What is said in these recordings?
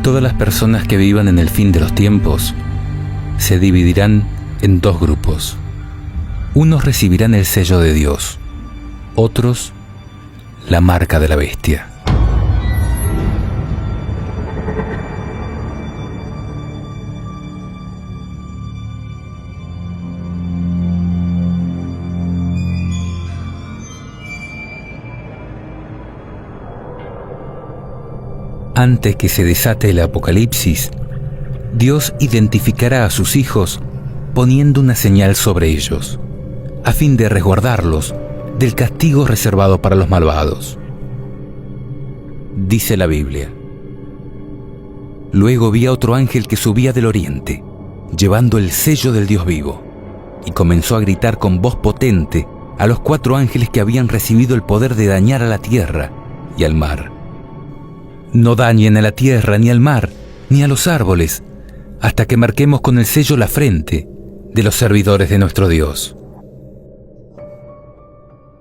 Todas las personas que vivan en el fin de los tiempos se dividirán en dos grupos. Unos recibirán el sello de Dios, otros la marca de la bestia. Antes que se desate el apocalipsis, Dios identificará a sus hijos poniendo una señal sobre ellos, a fin de resguardarlos del castigo reservado para los malvados. Dice la Biblia: Luego vi a otro ángel que subía del oriente, llevando el sello del Dios vivo, y comenzó a gritar con voz potente a los 4 ángeles que habían recibido el poder de dañar a la tierra y al mar. No dañen a la tierra, ni al mar, ni a los árboles, hasta que marquemos con el sello la frente de los servidores de nuestro Dios.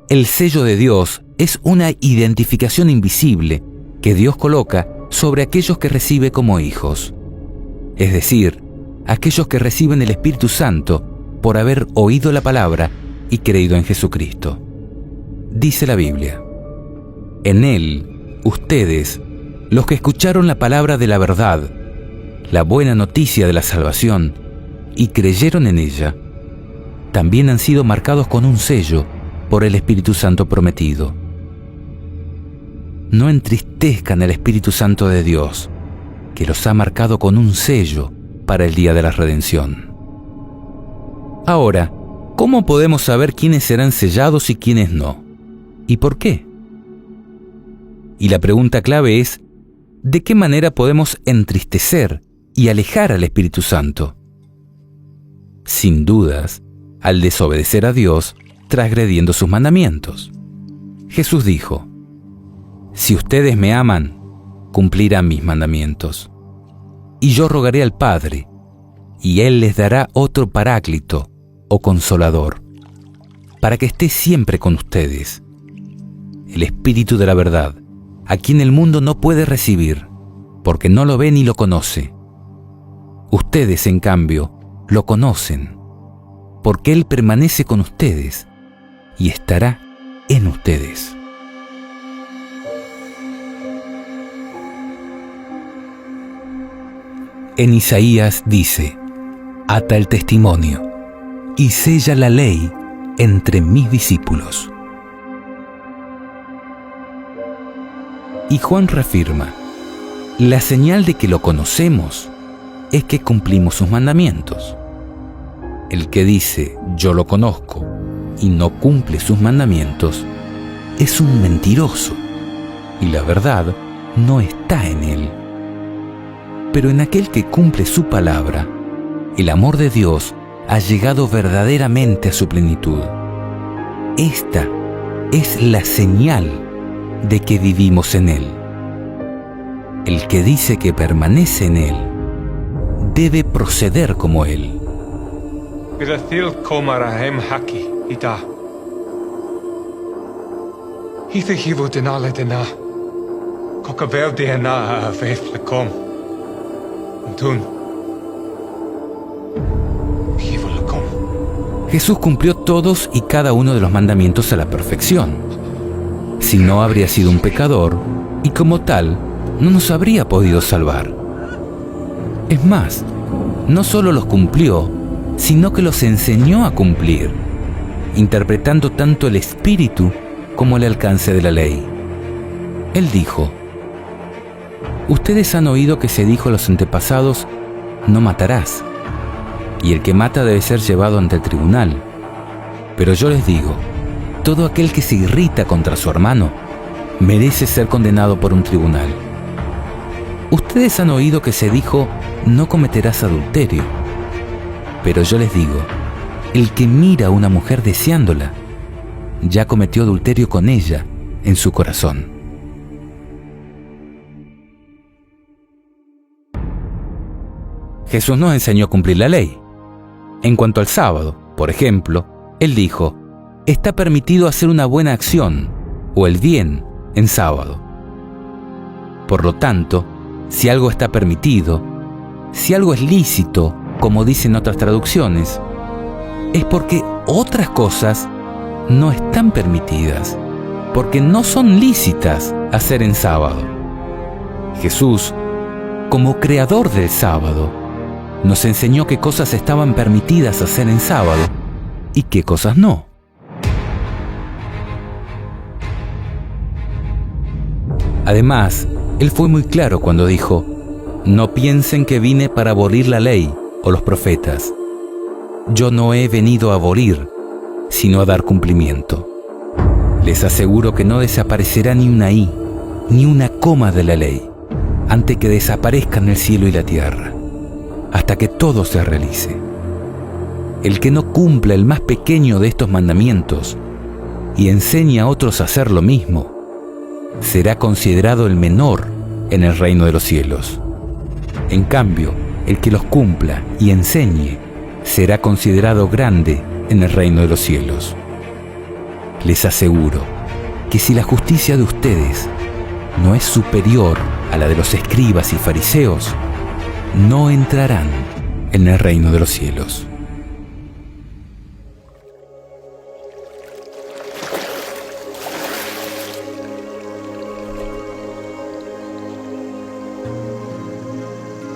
El sello de Dios es una identificación invisible que Dios coloca sobre aquellos que recibe como hijos, es decir, aquellos que reciben el Espíritu Santo por haber oído la palabra y creído en Jesucristo. Dice la Biblia: En Él, ustedes, los que escucharon la palabra de la verdad, la buena noticia de la salvación, y creyeron en ella, también han sido marcados con un sello por el Espíritu Santo prometido. No entristezcan el Espíritu Santo de Dios, que los ha marcado con un sello para el día de la redención. Ahora, ¿cómo podemos saber quiénes serán sellados y quiénes no? ¿Y por qué? Y la pregunta clave es: ¿de qué manera podemos entristecer y alejar al Espíritu Santo? Sin dudas, al desobedecer a Dios, transgrediendo sus mandamientos. Jesús dijo: Si ustedes me aman, cumplirán mis mandamientos. Y yo rogaré al Padre, y Él les dará otro Paráclito o Consolador, para que esté siempre con ustedes, el Espíritu de la verdad, a quien el mundo no puede recibir, porque no lo ve ni lo conoce. Ustedes, en cambio, lo conocen, porque Él permanece con ustedes y estará en ustedes. En Isaías dice: Ata el testimonio y sella la ley entre mis discípulos. Y Juan reafirma: la señal de que lo conocemos es que cumplimos sus mandamientos. El que dice yo lo conozco y no cumple sus mandamientos es un mentiroso, y la verdad no está en él. Pero en aquel que cumple su palabra, el amor de Dios ha llegado verdaderamente a su plenitud. Esta es la señal de que vivimos en Él. El que dice que permanece en Él debe proceder como Él. Jesús cumplió todos y cada uno de los mandamientos a la perfección. Si no, habría sido un pecador y como tal no nos habría podido salvar. Es más, no solo los cumplió, sino que los enseñó a cumplir, interpretando tanto el espíritu como el alcance de la ley. Él dijo: Ustedes han oído que se dijo a los antepasados: no matarás, y el que mata debe ser llevado ante el tribunal. Pero yo les digo, todo aquel que se irrita contra su hermano merece ser condenado por un tribunal. Ustedes han oído que se dijo: no cometerás adulterio. Pero yo les digo, el que mira a una mujer deseándola, ya cometió adulterio con ella en su corazón. Jesús nos enseñó a cumplir la ley. En cuanto al sábado, por ejemplo, Él dijo: está permitido hacer una buena acción o el bien en sábado. Por lo tanto, si algo está permitido, si algo es lícito, como dicen otras traducciones, es porque otras cosas no están permitidas, porque no son lícitas hacer en sábado. Jesús, como creador del sábado, nos enseñó qué cosas estaban permitidas hacer en sábado y qué cosas no. Además, Él fue muy claro cuando dijo: no piensen que vine para abolir la ley o los profetas. Yo no he venido a abolir, sino a dar cumplimiento. Les aseguro que no desaparecerá ni una i, ni una coma de la ley, antes que desaparezcan el cielo y la tierra, hasta que todo se realice. El que no cumpla el más pequeño de estos mandamientos y enseñe a otros a hacer lo mismo, será considerado el menor en el reino de los cielos. En cambio, el que los cumpla y enseñe será considerado grande en el reino de los cielos. Les aseguro que si la justicia de ustedes no es superior a la de los escribas y fariseos, no entrarán en el reino de los cielos.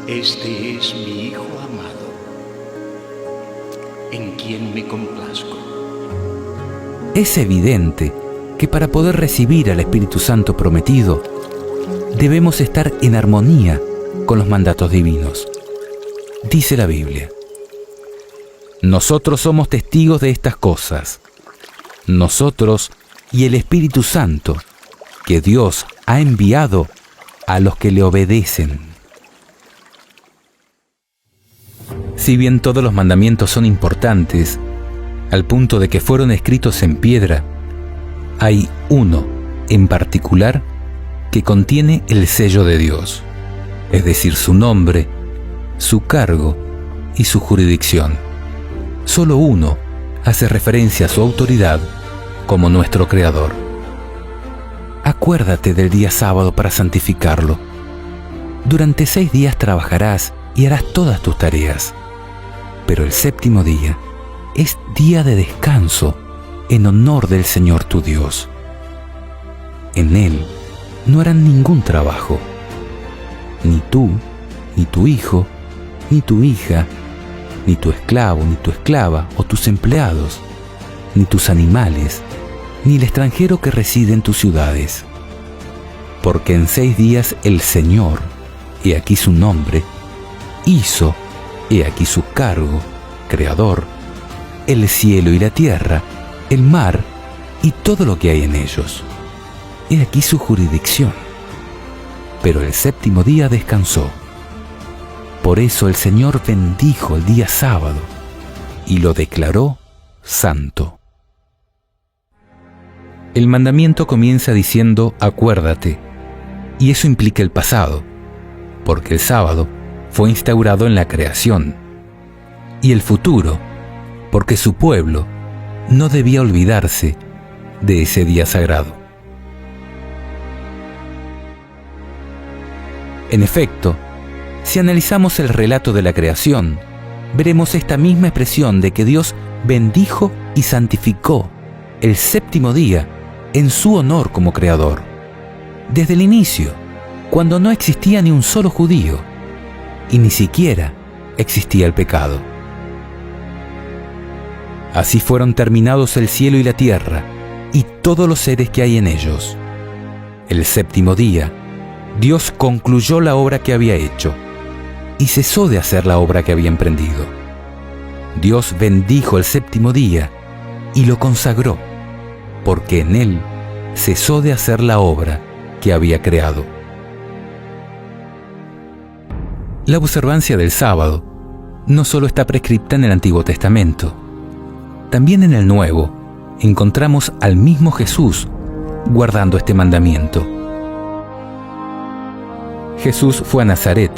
Este es mi Hijo amado, en quien me complazco. Es evidente que para poder recibir al Espíritu Santo prometido, debemos estar en armonía con los mandatos divinos. Dice la Biblia: nosotros somos testigos de estas cosas, nosotros y el Espíritu Santo, que Dios ha enviado a los que le obedecen. Si bien todos los mandamientos son importantes, al punto de que fueron escritos en piedra, hay uno en particular que contiene el sello de Dios, es decir, su nombre, su cargo y su jurisdicción. Solo uno hace referencia a su autoridad como nuestro Creador. Acuérdate del día sábado para santificarlo. Durante 6 días trabajarás y harás todas tus tareas, pero el séptimo día es día de descanso en honor del Señor tu Dios. En él no harán ningún trabajo, ni tú, ni tu hijo, ni tu hija, ni tu esclavo, ni tu esclava o tus empleados, ni tus animales, ni el extranjero que reside en tus ciudades. Porque en 6 días el Señor, he aquí su nombre, hizo, he aquí su cargo, Creador, el cielo y la tierra, el mar y todo lo que hay en ellos. He aquí su jurisdicción. Pero el séptimo día descansó. Por eso el Señor bendijo el día sábado y lo declaró santo. El mandamiento comienza diciendo acuérdate, y eso implica el pasado, porque el sábado fue instaurado en la creación, y el futuro, porque su pueblo no debía olvidarse de ese día sagrado. En efecto, si analizamos el relato de la creación, veremos esta misma expresión de que Dios bendijo y santificó el séptimo día en su honor como Creador. Desde el inicio, cuando no existía ni un solo judío, y ni siquiera existía el pecado. Así fueron terminados el cielo y la tierra, y todos los seres que hay en ellos. El séptimo día, Dios concluyó la obra que había hecho, y cesó de hacer la obra que había emprendido. Dios bendijo el séptimo día, y lo consagró, porque en él cesó de hacer la obra que había creado. La observancia del sábado no solo está prescripta en el Antiguo Testamento, también en el Nuevo encontramos al mismo Jesús guardando este mandamiento. Jesús fue a Nazaret,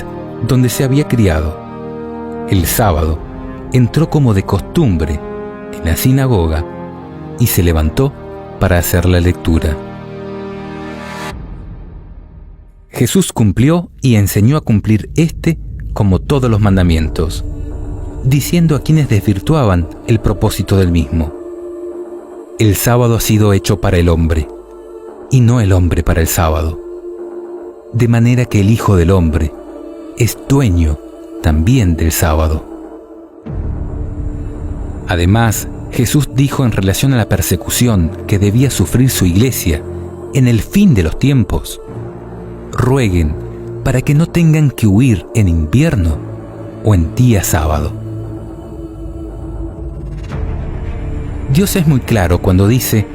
donde se había criado. El sábado entró como de costumbre en la sinagoga y se levantó para hacer la lectura. Jesús cumplió y enseñó a cumplir como todos los mandamientos, diciendo a quienes desvirtuaban el propósito del mismo: el sábado ha sido hecho para el hombre, y no el hombre para el sábado. De manera que el Hijo del Hombre es dueño también del sábado. Además, Jesús dijo en relación a la persecución que debía sufrir su iglesia en el fin de los tiempos: rueguen para que no tengan que huir en invierno o en día sábado. Dios es muy claro cuando dice: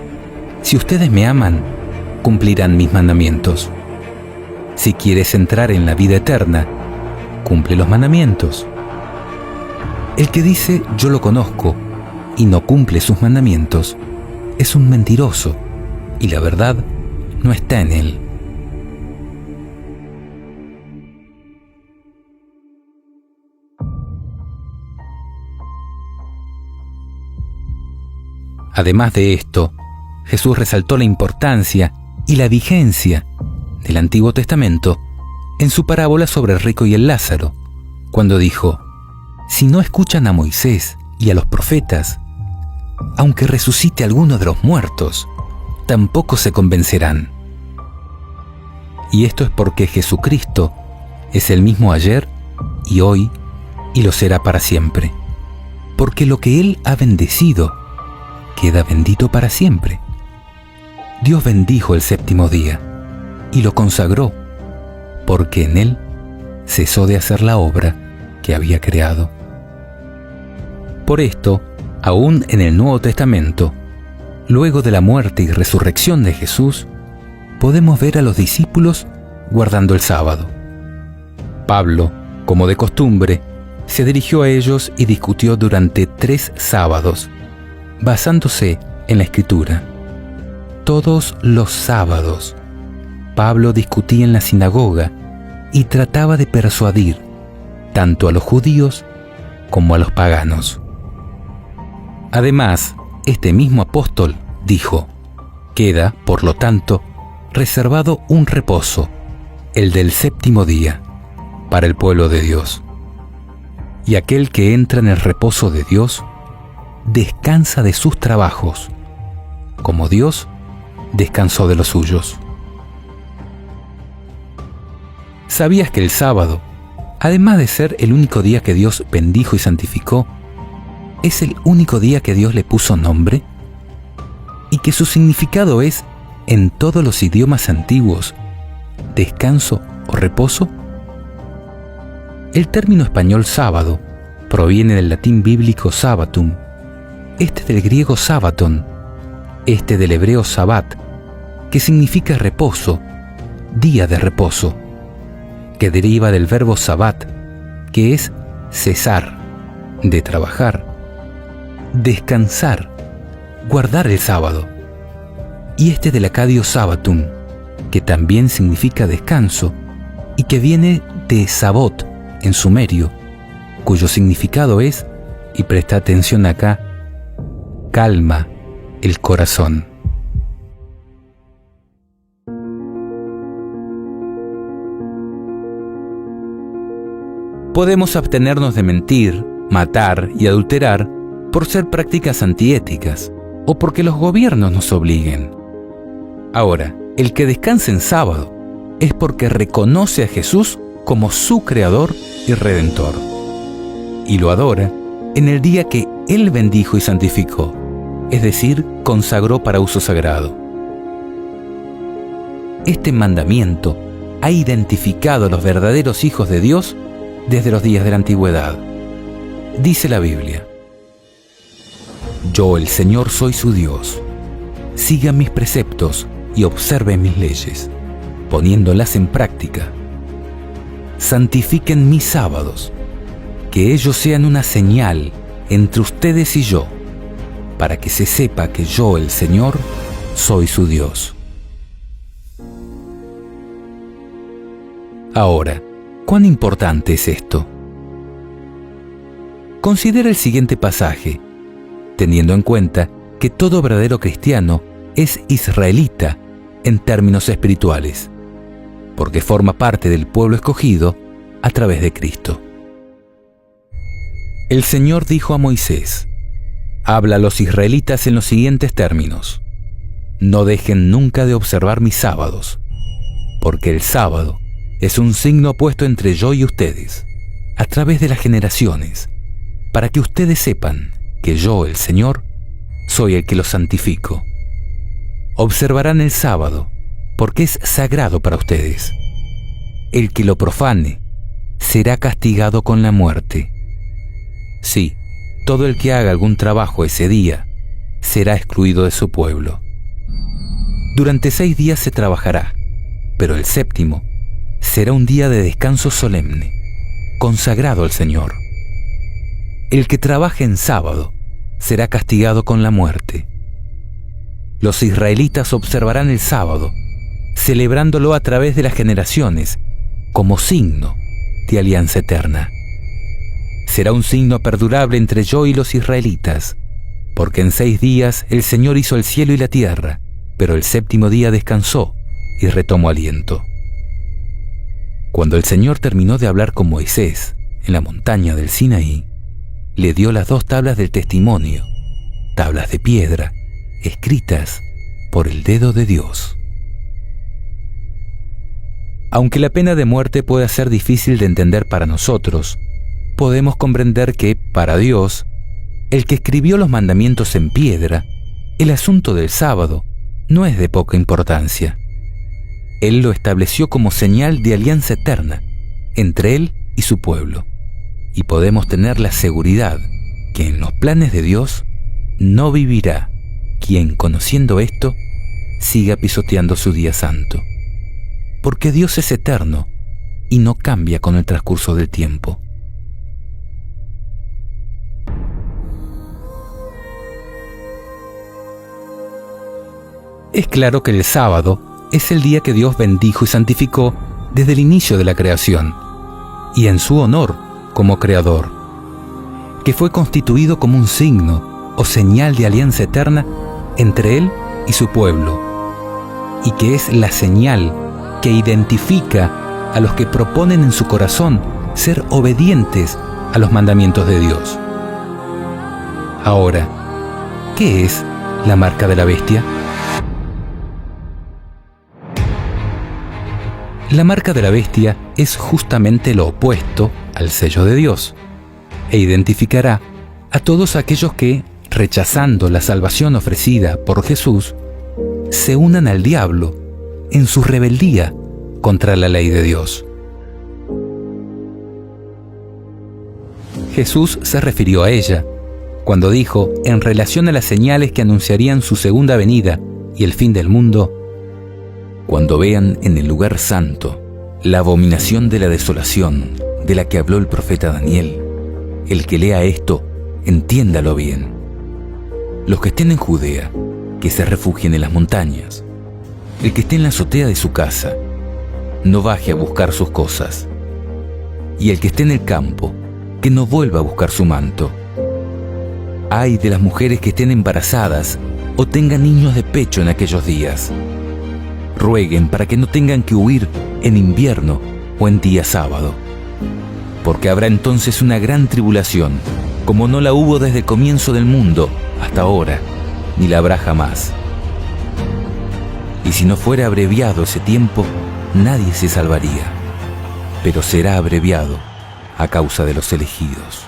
si ustedes me aman, cumplirán mis mandamientos. Si quieres entrar en la vida eterna, cumple los mandamientos. El que dice yo lo conozco y no cumple sus mandamientos es un mentiroso, y la verdad no está en él. Además de esto, Jesús resaltó la importancia y la vigencia del Antiguo Testamento en su parábola sobre el rico y el Lázaro, cuando dijo: si no escuchan a Moisés y a los profetas, aunque resucite alguno de los muertos, tampoco se convencerán. Y esto es porque Jesucristo es el mismo ayer y hoy y lo será para siempre, porque lo que Él ha bendecido queda bendito para siempre. Dios bendijo el séptimo día y lo consagró, porque en él cesó de hacer la obra que había creado. Por esto, aún en el Nuevo Testamento, luego de la muerte y resurrección de Jesús, podemos ver a los discípulos guardando el sábado. Pablo, como de costumbre, se dirigió a ellos y discutió durante 3 sábados, basándose en la Escritura. Todos los sábados, Pablo discutía en la sinagoga y trataba de persuadir tanto a los judíos como a los paganos. Además, este mismo apóstol dijo: queda, por lo tanto, reservado un reposo, el del séptimo día, para el pueblo de Dios. Y aquel que entra en el reposo de Dios, descansa de sus trabajos, como Dios descansó de los suyos. ¿Sabías que el sábado, además de ser el único día que Dios bendijo y santificó, es el único día que Dios le puso nombre? Y que su significado es, en todos los idiomas antiguos, descanso o reposo. El término español sábado proviene del latín bíblico sabbatum, este del griego sabbaton, este del hebreo sabbat, que significa reposo, día de reposo, que deriva del verbo sabbat, que es cesar, de trabajar, descansar, guardar el sábado, y este del acadio sabbatum, que también significa descanso y que viene de sabot en sumerio, cuyo significado es, y presta atención acá, calma el corazón. Podemos abstenernos de mentir, matar y adulterar por ser prácticas antiéticas o porque los gobiernos nos obliguen. Ahora, el que descansa en sábado es porque reconoce a Jesús como su Creador y Redentor, y lo adora en el día que Él bendijo y santificó, es decir, consagró para uso sagrado. Este mandamiento ha identificado a los verdaderos hijos de Dios desde los días de la antigüedad. Dice la Biblia: yo, el Señor, soy su Dios. Sigan mis preceptos y observen mis leyes, poniéndolas en práctica. Santifiquen mis sábados, que ellos sean una señal entre ustedes y yo, para que se sepa que yo, el Señor, soy su Dios. Ahora, ¿cuán importante es esto? Considera el siguiente pasaje, teniendo en cuenta que todo verdadero cristiano es israelita en términos espirituales. porque forma parte del pueblo escogido a través de Cristo. El Señor dijo a Moisés: habla a los israelitas en los siguientes términos: no dejen nunca de observar mis sábados, porque el sábado es un signo puesto entre yo y ustedes, a través de las generaciones, para que ustedes sepan que yo, el Señor, soy el que los santifico. Observarán el sábado, porque es sagrado para ustedes. El que lo profane será castigado con la muerte. Sí, todo el que haga algún trabajo ese día será excluido de su pueblo. Durante 6 días se trabajará, pero el séptimo será un día de descanso solemne, consagrado al Señor. El que trabaje en sábado será castigado con la muerte. Los israelitas observarán el sábado, celebrándolo a través de las generaciones, como signo de alianza eterna. Será un signo perdurable entre yo y los israelitas, porque en 6 días el Señor hizo el cielo y la tierra, pero el séptimo día descansó y retomó aliento. Cuando el Señor terminó de hablar con Moisés en la montaña del Sinaí, le dio las 2 tablas del testimonio, tablas de piedra, escritas por el dedo de Dios. Aunque la pena de muerte pueda ser difícil de entender para nosotros, podemos comprender que, para Dios, el que escribió los mandamientos en piedra, el asunto del sábado no es de poca importancia. Él lo estableció como señal de alianza eterna entre Él y su pueblo, y podemos tener la seguridad que en los planes de Dios no vivirá quien, conociendo esto, siga pisoteando su día santo, porque Dios es eterno y no cambia con el transcurso del tiempo. Es claro que el sábado es el día que Dios bendijo y santificó desde el inicio de la creación, y en su honor como creador, que fue constituido como un signo o señal de alianza eterna entre Él y su pueblo, y que es la señal que identifica a los que proponen en su corazón ser obedientes a los mandamientos de Dios. Ahora, ¿qué es la marca de la bestia? La marca de la bestia es justamente lo opuesto al sello de Dios, e identificará a todos aquellos que, rechazando la salvación ofrecida por Jesús, se unan al diablo en su rebeldía contra la ley de Dios. Jesús se refirió a ella cuando dijo, en relación a las señales que anunciarían su segunda venida y el fin del mundo: cuando vean en el lugar santo la abominación de la desolación de la que habló el profeta Daniel, el que lea esto, entiéndalo bien. Los que estén en Judea, que se refugien en las montañas. El que esté en la azotea de su casa, no baje a buscar sus cosas. Y el que esté en el campo, que no vuelva a buscar su manto. Ay de las mujeres que estén embarazadas o tengan niños de pecho en aquellos días. Rueguen para que no tengan que huir en invierno o en día sábado, porque habrá entonces una gran tribulación, como no la hubo desde el comienzo del mundo hasta ahora, ni la habrá jamás. Y si no fuera abreviado ese tiempo, nadie se salvaría, pero será abreviado a causa de los elegidos.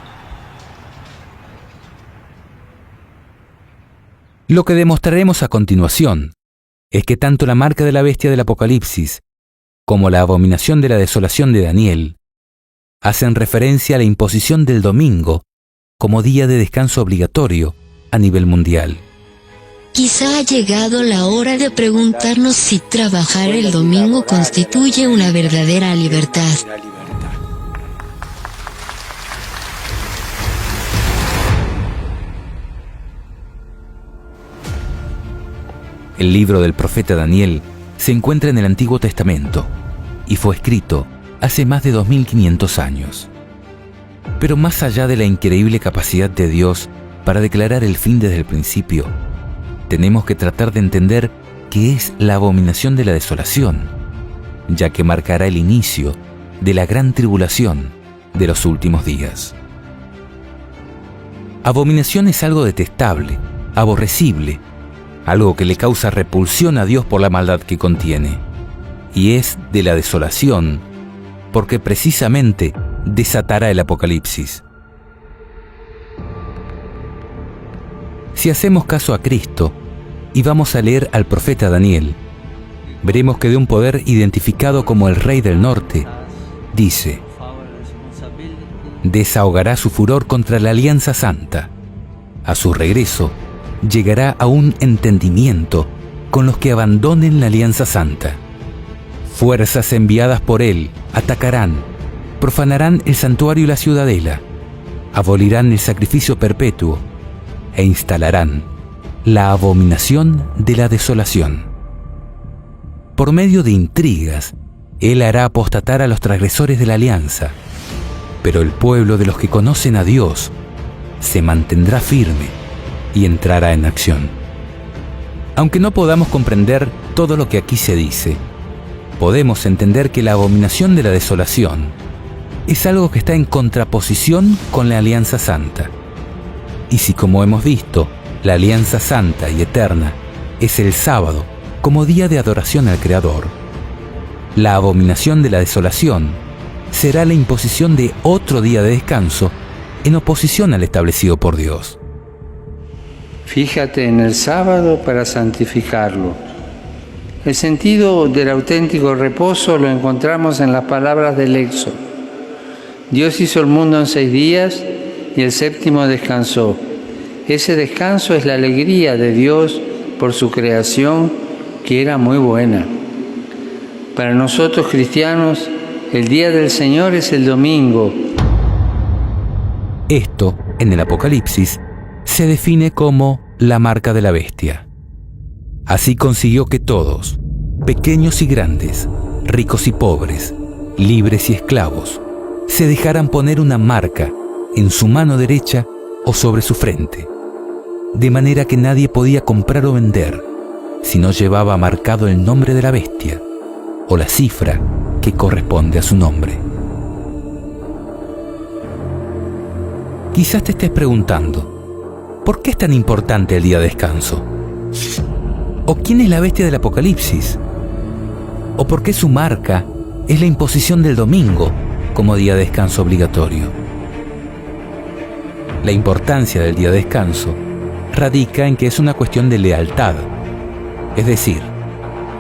Lo que demostraremos a continuación es que tanto la marca de la bestia del Apocalipsis como la abominación de la desolación de Daniel hacen referencia a la imposición del domingo como día de descanso obligatorio a nivel mundial. Quizá ha llegado la hora de preguntarnos si trabajar el domingo constituye una verdadera libertad. El libro del profeta Daniel se encuentra en el Antiguo Testamento y fue escrito hace más de 2500 años. Pero más allá de la increíble capacidad de Dios para declarar el fin desde el principio, tenemos que tratar de entender qué es la abominación de la desolación ya que marcará el inicio de la gran tribulación de los últimos días. Abominación es algo detestable, aborrecible, algo que le causa repulsión a Dios por la maldad que contiene, y es de la desolación, porque precisamente desatará el Apocalipsis. Si hacemos caso a Cristo y vamos a leer al profeta Daniel, veremos que de un poder identificado como el Rey del Norte, dice: desahogará su furor contra la Alianza Santa. A su regreso, llegará a un entendimiento con los que abandonen la Alianza Santa. Fuerzas enviadas por él atacarán, profanarán el santuario y la ciudadela, abolirán el sacrificio perpetuo e instalarán la abominación de la desolación. Por medio de intrigas, él hará apostatar a los transgresores de la alianza, pero el pueblo de los que conocen a Dios se mantendrá firme y entrará en acción. Aunque no podamos comprender todo lo que aquí se dice, podemos entender que la abominación de la desolación es algo que está en contraposición con la Alianza Santa. Y si, como hemos visto, la Alianza Santa y Eterna es el sábado como día de adoración al Creador, la abominación de la desolación será la imposición de otro día de descanso en oposición al establecido por Dios. Fíjate en el sábado para santificarlo. El sentido del auténtico reposo lo encontramos en las palabras del Éxodo. Dios hizo el mundo en 6 días y el séptimo descansó. Ese descanso es la alegría de Dios por su creación, que era muy buena. Para nosotros cristianos, el día del Señor es el domingo. Esto, en el Apocalipsis, se define como la marca de la bestia. Así consiguió que todos, pequeños y grandes, ricos y pobres, libres y esclavos, se dejaran poner una marca en su mano derecha o sobre su frente, de manera que nadie podía comprar o vender si no llevaba marcado el nombre de la bestia o la cifra que corresponde a su nombre. Quizás te estés preguntando, ¿por qué es tan importante el día de descanso? ¿O quién es la bestia del Apocalipsis? ¿O por qué su marca es la imposición del domingo como día de descanso obligatorio? La importancia del día de descanso radica en que es una cuestión de lealtad, es decir,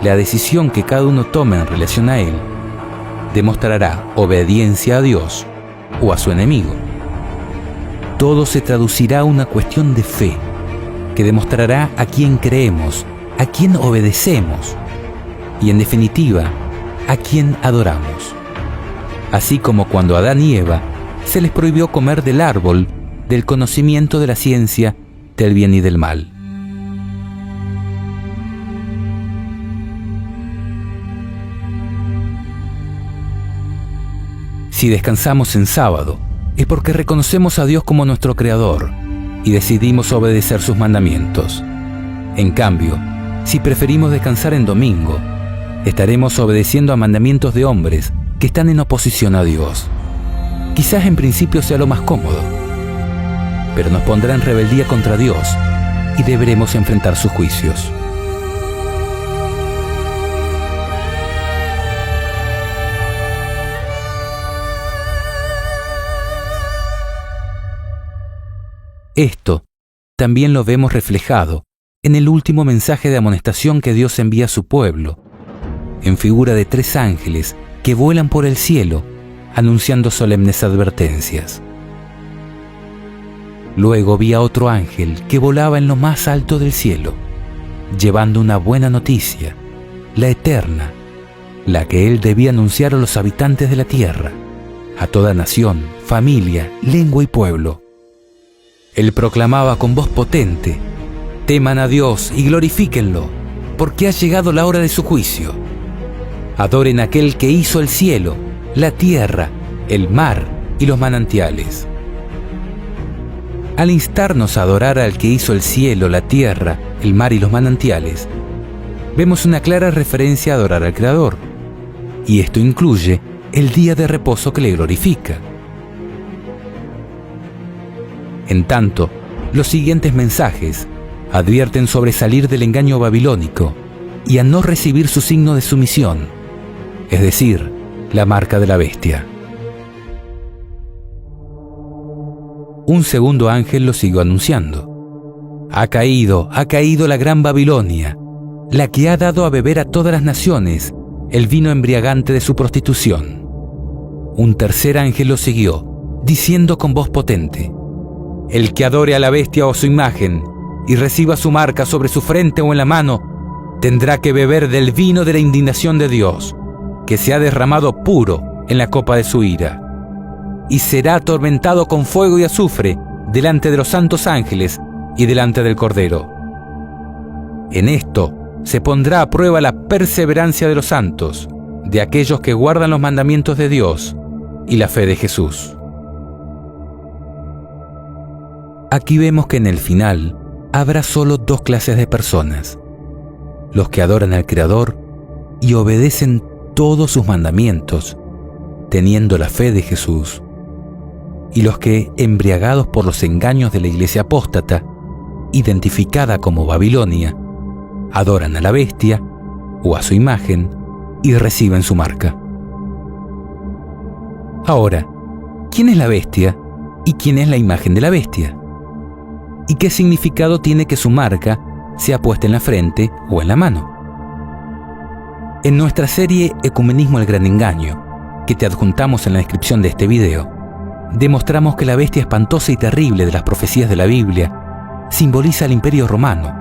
la decisión que cada uno tome en relación a él demostrará obediencia a Dios o a su enemigo. Todo se traducirá a una cuestión de fe, que demostrará a quién creemos, a quién obedecemos y, en definitiva, a quién adoramos. Así como cuando a Adán y Eva se les prohibió comer del árbol del conocimiento de la ciencia del bien y del mal. Si descansamos en sábado, es porque reconocemos a Dios como nuestro Creador y decidimos obedecer sus mandamientos. En cambio, si preferimos descansar en domingo, estaremos obedeciendo a mandamientos de hombres que están en oposición a Dios. Quizás en principio sea lo más cómodo, pero nos pondrá en rebeldía contra Dios y deberemos enfrentar sus juicios. Esto también lo vemos reflejado en el último mensaje de amonestación que Dios envía a su pueblo, en figura de 3 ángeles que vuelan por el cielo, anunciando solemnes advertencias. Luego vi a otro ángel que volaba en lo más alto del cielo, llevando una buena noticia, la eterna, la que él debía anunciar a los habitantes de la tierra, a toda nación, familia, lengua y pueblo. Él proclamaba con voz potente: teman a Dios y glorifíquenlo, porque ha llegado la hora de su juicio. Adoren a aquel que hizo el cielo, la tierra, el mar y los manantiales. Al instarnos a adorar al que hizo el cielo, la tierra, el mar y los manantiales, vemos una clara referencia a adorar al Creador. y esto incluye el día de reposo que le glorifica. En tanto, los siguientes mensajes advierten sobre salir del engaño babilónico y a no recibir su signo de sumisión, es decir, la marca de la bestia. Un segundo ángel lo siguió anunciando: ha caído la gran Babilonia, la que ha dado a beber a todas las naciones el vino embriagante de su prostitución. Un tercer ángel lo siguió, diciendo con voz potente: el que adore a la bestia o su imagen y reciba su marca sobre su frente o en la mano, tendrá que beber del vino de la indignación de Dios, que se ha derramado puro en la copa de su ira, y será atormentado con fuego y azufre delante de los santos ángeles y delante del Cordero. En esto se pondrá a prueba la perseverancia de los santos, de aquellos que guardan los mandamientos de Dios y la fe de Jesús. Aquí vemos que en el final habrá solo dos clases de personas: los que adoran al Creador y obedecen todos sus mandamientos, teniendo la fe de Jesús, y los que, embriagados por los engaños de la iglesia apóstata, identificada como Babilonia, adoran a la bestia o a su imagen y reciben su marca. Ahora, ¿quién es la bestia y quién es la imagen de la bestia? ¿Y qué significado tiene que su marca sea puesta en la frente o en la mano? En nuestra serie Ecumenismo el Gran Engaño, que te adjuntamos en la descripción de este video, demostramos que la bestia espantosa y terrible de las profecías de la Biblia simboliza al Imperio Romano,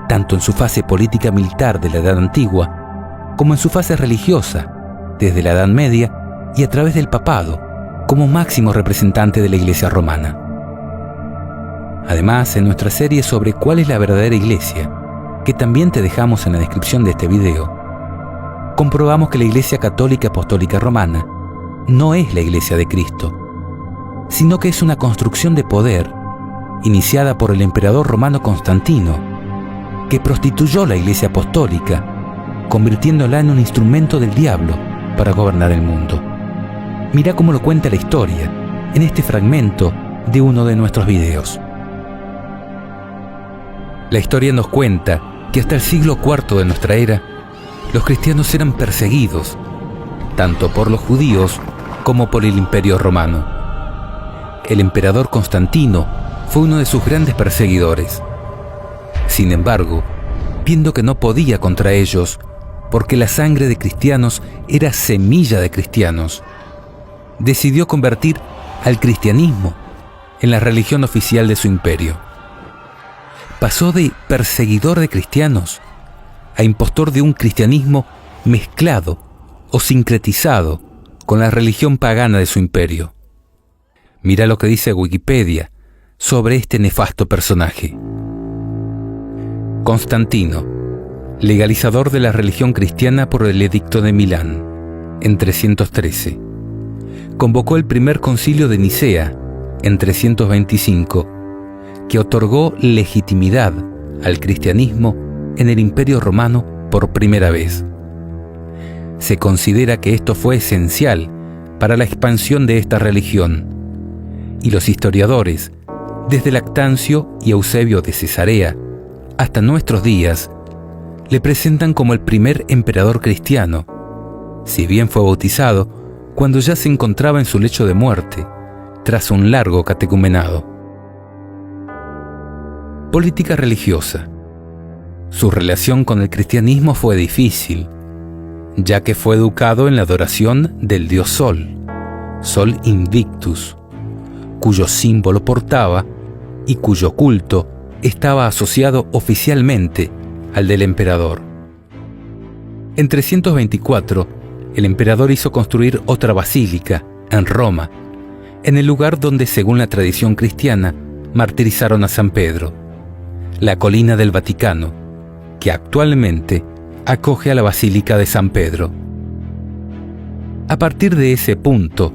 tanto en su fase política militar de la Edad Antigua, como en su fase religiosa, desde la Edad Media y a través del papado, como máximo representante de la Iglesia romana. Además, en nuestra serie sobre cuál es la verdadera iglesia, que también te dejamos en la descripción de este video, comprobamos que la Iglesia Católica Apostólica Romana no es la Iglesia de Cristo, sino que es una construcción de poder iniciada por el emperador romano Constantino, que prostituyó la Iglesia Apostólica, convirtiéndola en un instrumento del diablo para gobernar el mundo. Mira cómo lo cuenta la historia en este fragmento de uno de nuestros videos. La historia nos cuenta que hasta el siglo IV de nuestra era, los cristianos eran perseguidos, tanto por los judíos como por el Imperio Romano. El emperador Constantino fue uno de sus grandes perseguidores. Sin embargo, viendo que no podía contra ellos, porque la sangre de cristianos era semilla de cristianos, decidió convertir al cristianismo en la religión oficial de su imperio. Pasó de perseguidor de cristianos a impostor de un cristianismo mezclado o sincretizado con la religión pagana de su imperio. Mira lo que dice Wikipedia sobre este nefasto personaje. Constantino, legalizador de la religión cristiana por el Edicto de Milán, en 313. Convocó el primer concilio de Nicea, en 325, que otorgó legitimidad al cristianismo en el Imperio Romano por primera vez. Se considera que esto fue esencial para la expansión de esta religión, y los historiadores, desde Lactancio y Eusebio de Cesarea hasta nuestros días, le presentan como el primer emperador cristiano, si bien fue bautizado cuando ya se encontraba en su lecho de muerte, tras un largo catecumenado. Política religiosa. Su relación con el cristianismo fue difícil, ya que fue educado en la adoración del dios Sol, Sol Invictus, cuyo símbolo portaba y cuyo culto estaba asociado oficialmente al del emperador. En 324, el emperador hizo construir otra basílica en Roma, en el lugar donde, según la tradición cristiana, martirizaron a San Pedro, la colina del Vaticano, que actualmente acoge a la Basílica de San Pedro. A partir de ese punto,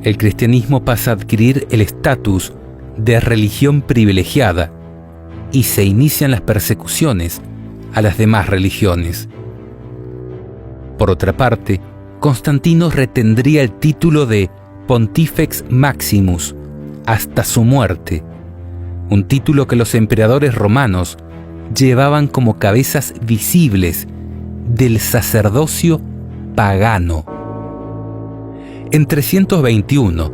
el cristianismo pasa a adquirir el estatus de religión privilegiada y se inician las persecuciones a las demás religiones. Por otra parte, Constantino retendría el título de Pontifex Maximus hasta su muerte, un título que los emperadores romanos llevaban como cabezas visibles del sacerdocio pagano. En 321,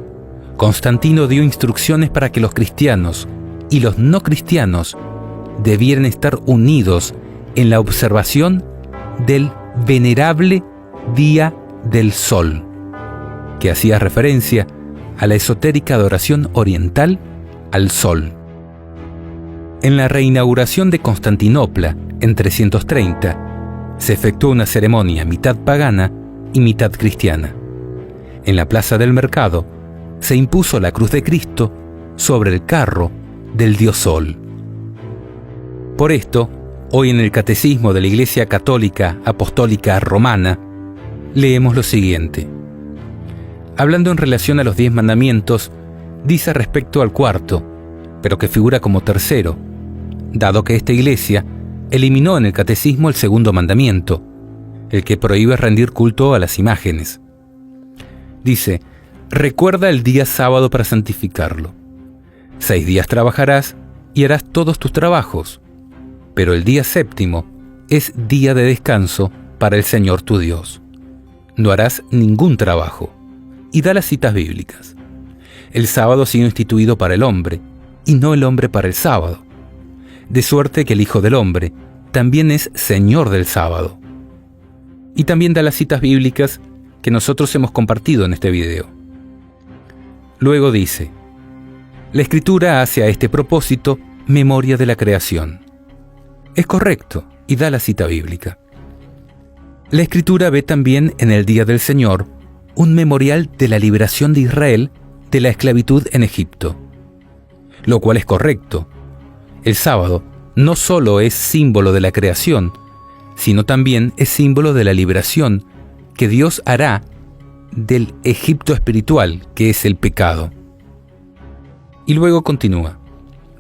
Constantino dio instrucciones para que los cristianos y los no cristianos debieran estar unidos en la observación del venerable Día del Sol, que hacía referencia a la esotérica adoración oriental al Sol. En la reinauguración de Constantinopla, en 330, se efectuó una ceremonia mitad pagana y mitad cristiana. En la plaza del mercado se impuso la cruz de Cristo sobre el carro del dios Sol. Por esto, hoy en el Catecismo de la Iglesia Católica Apostólica Romana, leemos lo siguiente. Hablando en relación a los 10 mandamientos, dice respecto al cuarto, pero que figura como tercero, dado que esta Iglesia eliminó en el Catecismo el segundo mandamiento, el que prohíbe rendir culto a las imágenes. Dice: recuerda el día sábado para santificarlo. 6 días trabajarás y harás todos tus trabajos, pero el día séptimo es día de descanso para el Señor tu Dios. No harás ningún trabajo. Y da las citas bíblicas. El sábado ha sido instituido para el hombre, y no el hombre para el sábado. De suerte que el Hijo del Hombre también es Señor del sábado. Y también da las citas bíblicas que nosotros hemos compartido en este video. Luego dice: la Escritura hace a este propósito memoria de la creación. Es correcto, y da la cita bíblica. La Escritura ve también en el Día del Señor un memorial de la liberación de Israel de la esclavitud en Egipto, lo cual es correcto. El sábado no solo es símbolo de la creación, sino también es símbolo de la liberación que Dios hará del Egipto espiritual, que es el pecado. Y luego continúa: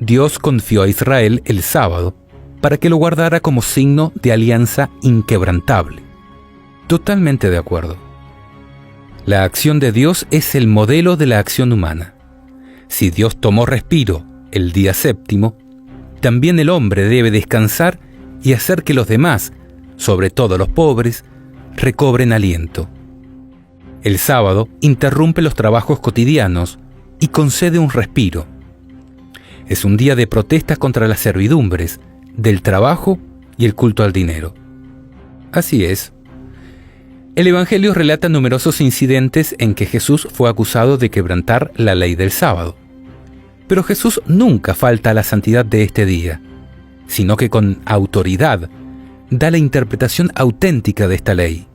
Dios confió a Israel el sábado para que lo guardara como signo de alianza inquebrantable. Totalmente de acuerdo. La acción de Dios es el modelo de la acción humana. Si Dios tomó respiro el día séptimo, también el hombre debe descansar y hacer que los demás, sobre todo los pobres, recobren aliento. El sábado interrumpe los trabajos cotidianos y concede un respiro. Es un día de protesta contra las servidumbres, del trabajo y el culto al dinero. Así es. El Evangelio relata numerosos incidentes en que Jesús fue acusado de quebrantar la ley del sábado. Pero Jesús nunca falta a la santidad de este día, sino que con autoridad da la interpretación auténtica de esta ley.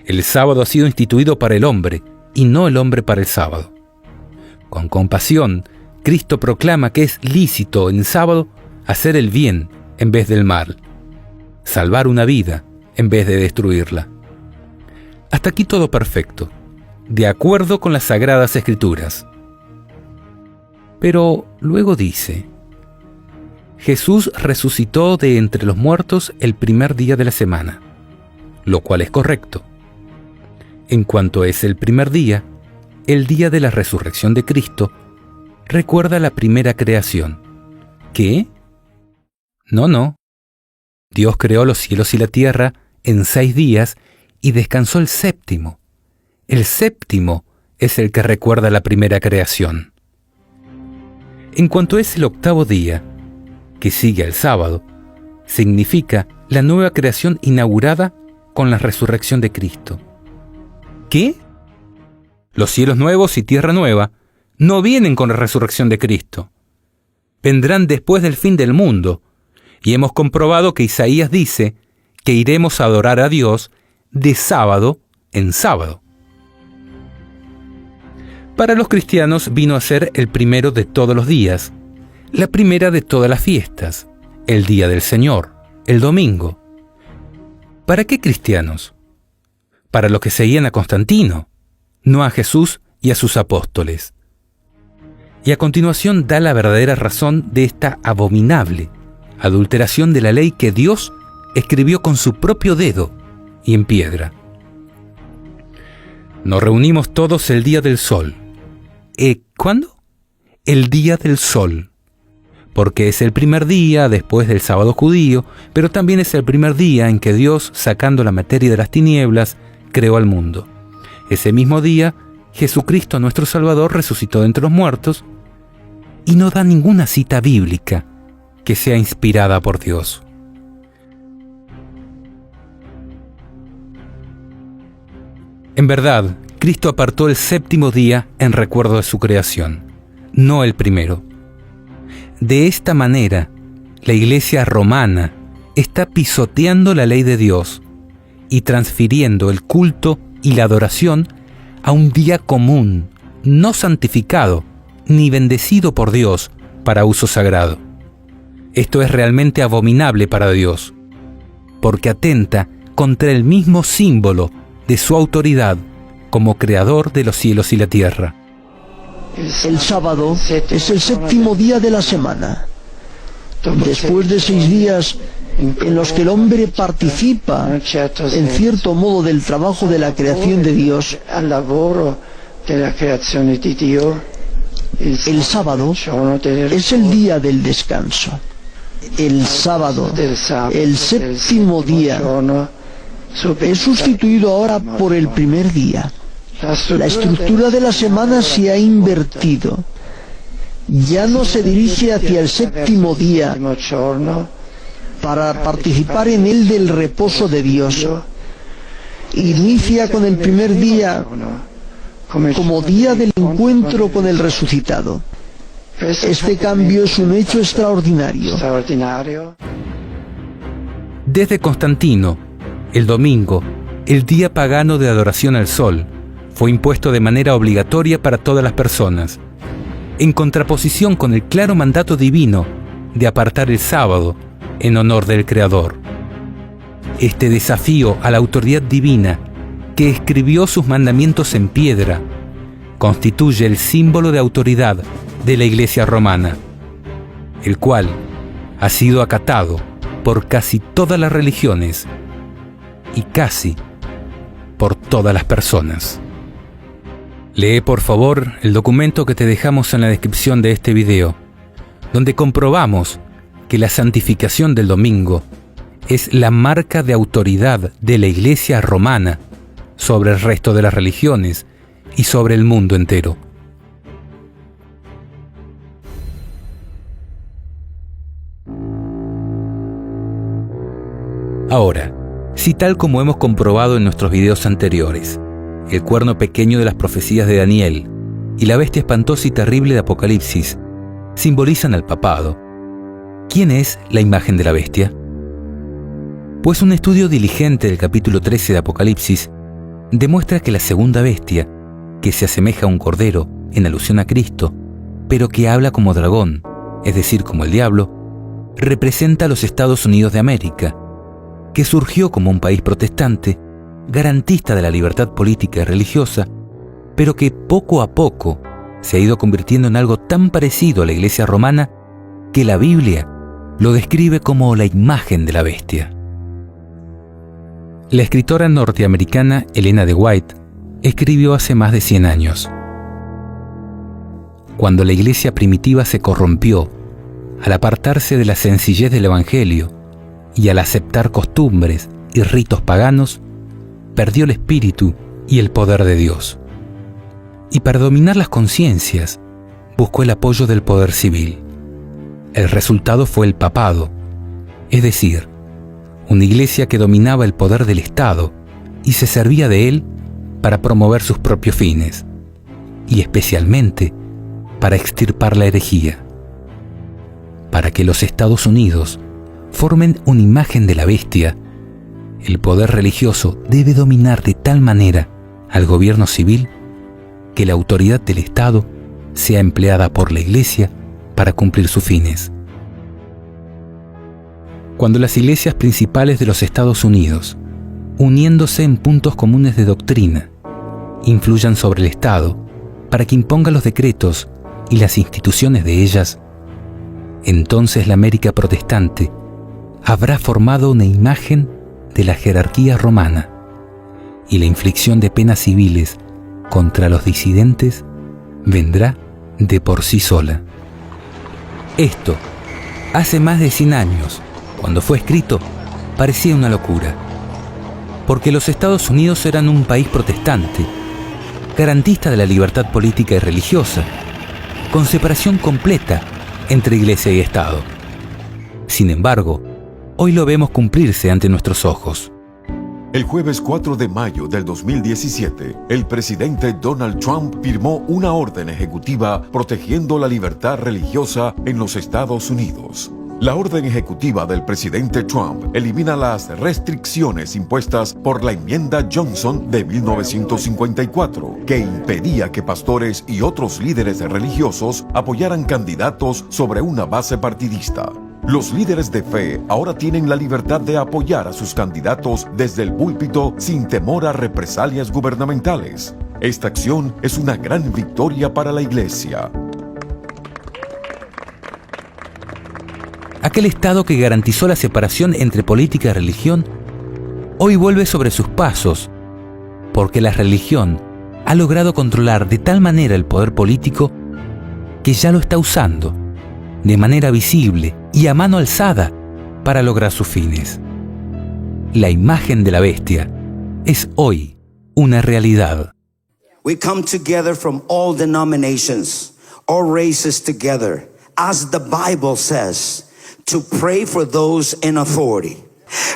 El sábado ha sido instituido para el hombre, y no el hombre para el sábado. Con compasión, Cristo proclama que es lícito en sábado hacer el bien en vez del mal, salvar una vida en vez de destruirla. Hasta aquí todo perfecto, de acuerdo con las Sagradas Escrituras. Pero luego dice: Jesús resucitó de entre los muertos el primer día de la semana, lo cual es correcto. En cuanto es el primer día, el día de la resurrección de Cristo, recuerda la primera creación. ¿Qué? No. Dios creó los cielos y la tierra en 6 días y descansó el séptimo. El séptimo es el que recuerda la primera creación. En cuanto es el octavo día, que sigue al sábado, significa la nueva creación inaugurada con la resurrección de Cristo. ¿Qué? Los cielos nuevos y tierra nueva no vienen con la resurrección de Cristo. Vendrán después del fin del mundo, y hemos comprobado que Isaías dice que iremos a adorar a Dios de sábado en sábado. Para los cristianos vino a ser el primero de todos los días, la primera de todas las fiestas, el día del Señor, el domingo. ¿Para qué cristianos? Para los que seguían a Constantino, no a Jesús y a sus apóstoles. Y a continuación da la verdadera razón de esta abominable adulteración de la ley que Dios escribió con su propio dedo y en piedra. Nos reunimos todos el día del sol. ¿Cuándo? El día del sol. Porque es el primer día después del sábado judío, pero también es el primer día en que Dios, sacando la materia de las tinieblas, creó al mundo. Ese mismo día, Jesucristo, nuestro Salvador, resucitó de entre los muertos, y no da ninguna cita bíblica que sea inspirada por Dios. En verdad, Cristo apartó el séptimo día en recuerdo de su creación, no el primero. De esta manera, la Iglesia romana está pisoteando la ley de Dios y transfiriendo el culto y la adoración a un día común, no santificado ni bendecido por Dios para uso sagrado. Esto es realmente abominable para Dios, porque atenta contra el mismo símbolo de su autoridad como creador de los cielos y la tierra. El sábado es el séptimo día de la semana. Después de 6 días en los que el hombre participa en cierto modo del trabajo de la creación de Dios, el sábado es el día del descanso. El sábado, el séptimo día, es sustituido ahora por el primer día. La estructura de la semana se ha invertido. Ya no se dirige hacia el séptimo día para participar en él del reposo de Dios. Inicia con el primer día como día del encuentro con el resucitado. Este cambio es un hecho extraordinario. Desde Constantino, el domingo, el día pagano de adoración al sol, fue impuesto de manera obligatoria para todas las personas, en contraposición con el claro mandato divino de apartar el sábado en honor del Creador. Este desafío a la autoridad divina, que escribió sus mandamientos en piedra, constituye el símbolo de autoridad de la Iglesia romana, el cual ha sido acatado por casi todas las religiones y casi por todas las personas. Lee por favor el documento que te dejamos en la descripción de este video, donde comprobamos que la santificación del domingo es la marca de autoridad de la Iglesia romana sobre el resto de las religiones y sobre el mundo entero. Ahora, si tal como hemos comprobado en nuestros videos anteriores, el cuerno pequeño de las profecías de Daniel y la bestia espantosa y terrible de Apocalipsis simbolizan al papado, ¿quién es la imagen de la bestia? Pues un estudio diligente del capítulo 13 de Apocalipsis demuestra que la segunda bestia, que se asemeja a un cordero en alusión a Cristo, pero que habla como dragón, es decir, como el diablo, representa a los Estados Unidos de América, que surgió como un país protestante, garantista de la libertad política y religiosa, pero que poco a poco se ha ido convirtiendo en algo tan parecido a la Iglesia romana que la Biblia lo describe como la imagen de la bestia. La escritora norteamericana Elena de White escribió hace más de 100 años: cuando la Iglesia primitiva se corrompió al apartarse de la sencillez del Evangelio y al aceptar costumbres y ritos paganos, perdió el espíritu y el poder de Dios. Y para dominar las conciencias, buscó el apoyo del poder civil. El resultado fue el papado, es decir, una iglesia que dominaba el poder del Estado y se servía de él para promover sus propios fines, y especialmente para extirpar la herejía. Para que los Estados Unidos formen una imagen de la bestia, el poder religioso debe dominar de tal manera al gobierno civil que la autoridad del Estado sea empleada por la Iglesia para cumplir sus fines. Cuando las iglesias principales de los Estados Unidos, uniéndose en puntos comunes de doctrina, influyan sobre el Estado para que imponga los decretos y las instituciones de ellas, entonces la América protestante habrá formado una imagen de la jerarquía romana, y la inflicción de penas civiles contra los disidentes vendrá de por sí sola. Esto, hace más de 100 años, cuando fue escrito, parecía una locura, porque los Estados Unidos eran un país protestante, garantista de la libertad política y religiosa, con separación completa entre Iglesia y Estado. Sin embargo, hoy lo vemos cumplirse ante nuestros ojos. El jueves 4 de mayo del 2017, el presidente Donald Trump firmó una orden ejecutiva protegiendo la libertad religiosa en los Estados Unidos. La orden ejecutiva del presidente Trump elimina las restricciones impuestas por la enmienda Johnson de 1954, que impedía que pastores y otros líderes religiosos apoyaran candidatos sobre una base partidista. Los líderes de fe ahora tienen la libertad de apoyar a sus candidatos desde el púlpito sin temor a represalias gubernamentales. Esta acción es una gran victoria para la Iglesia. Aquel Estado que garantizó la separación entre política y religión, hoy vuelve sobre sus pasos, porque la religión ha logrado controlar de tal manera el poder político que ya lo está usando de manera visible y a mano alzada para lograr sus fines. La imagen de la bestia es hoy una realidad. We come together from all denominations, all races together, as the Bible says, to pray for those in authority.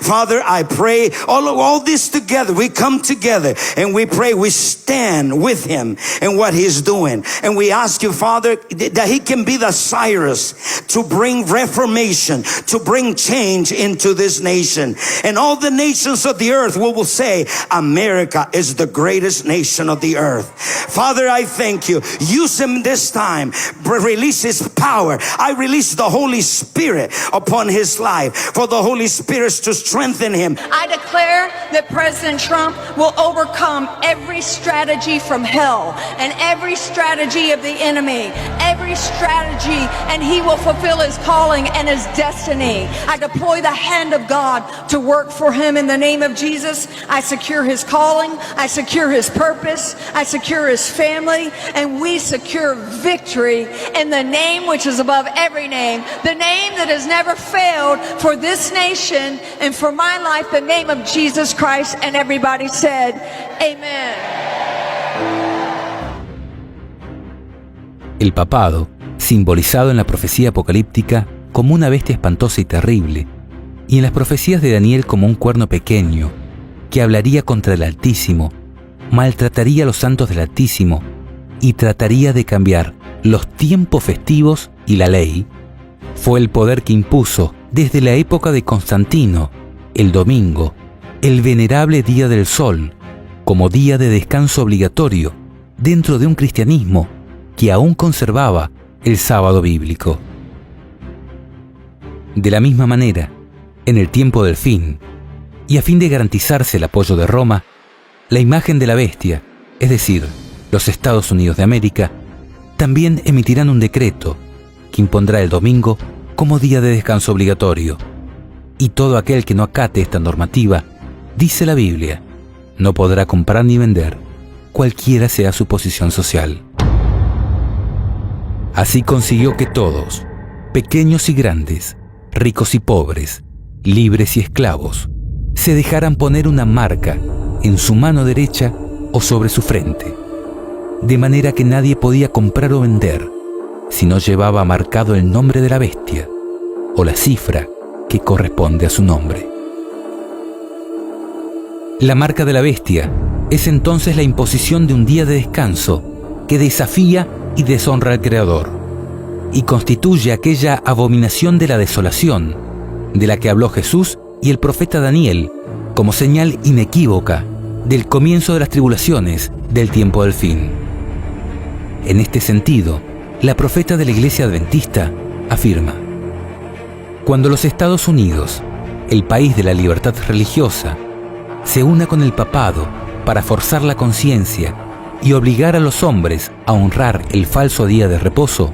Father, I pray all this together. We come together and we pray. We stand with him in what he's doing. And we ask you, Father, that he can be the Cyrus to bring reformation, to bring change into this nation. And all the nations of the earth will say, America is the greatest nation of the earth. Father, I thank you. Use him this time. Release his power. I release the Holy Spirit upon his life. For the Holy Spirit to strengthen him. I declare that President Trump will overcome every strategy from hell and every strategy of the enemy, every strategy, and he will fulfill his calling and his destiny. I deploy the hand of God to work for him in the name of Jesus. I secure his calling, I secure his purpose, I secure his family, and we secure victory in the name which is above every name, the name that has never failed for this nation and for my life, the name of Jesus Christ. And everybody said, Amen. El papado, simbolizado en la profecía apocalíptica como una bestia espantosa y terrible, y en las profecías de Daniel como un cuerno pequeño, que hablaría contra el Altísimo, maltrataría a los santos del Altísimo y trataría de cambiar los tiempos festivos y la ley, fue el poder que impuso desde la época de Constantino el domingo, el venerable Día del Sol, como día de descanso obligatorio dentro de un cristianismo que aún conservaba el sábado bíblico. De la misma manera, en el tiempo del fin, y a fin de garantizarse el apoyo de Roma, la imagen de la bestia, es decir, los Estados Unidos de América, también emitirán un decreto que impondrá el domingo como día de descanso obligatorio. Y todo aquel que no acate esta normativa, dice la Biblia, no podrá comprar ni vender, cualquiera sea su posición social. Así consiguió que todos, pequeños y grandes, ricos y pobres, libres y esclavos, se dejaran poner una marca en su mano derecha o sobre su frente, de manera que nadie podía comprar o vender si no llevaba marcado el nombre de la bestia o la cifra que corresponde a su nombre. La marca de la bestia es entonces la imposición de un día de descanso que desafía y deshonra al Creador y constituye aquella abominación de la desolación de la que habló Jesús y el profeta Daniel como señal inequívoca del comienzo de las tribulaciones del tiempo del fin. En este sentido, la profeta de la Iglesia Adventista afirma: cuando los Estados Unidos, el país de la libertad religiosa, se una con el papado para forzar la conciencia y obligar a los hombres a honrar el falso día de reposo,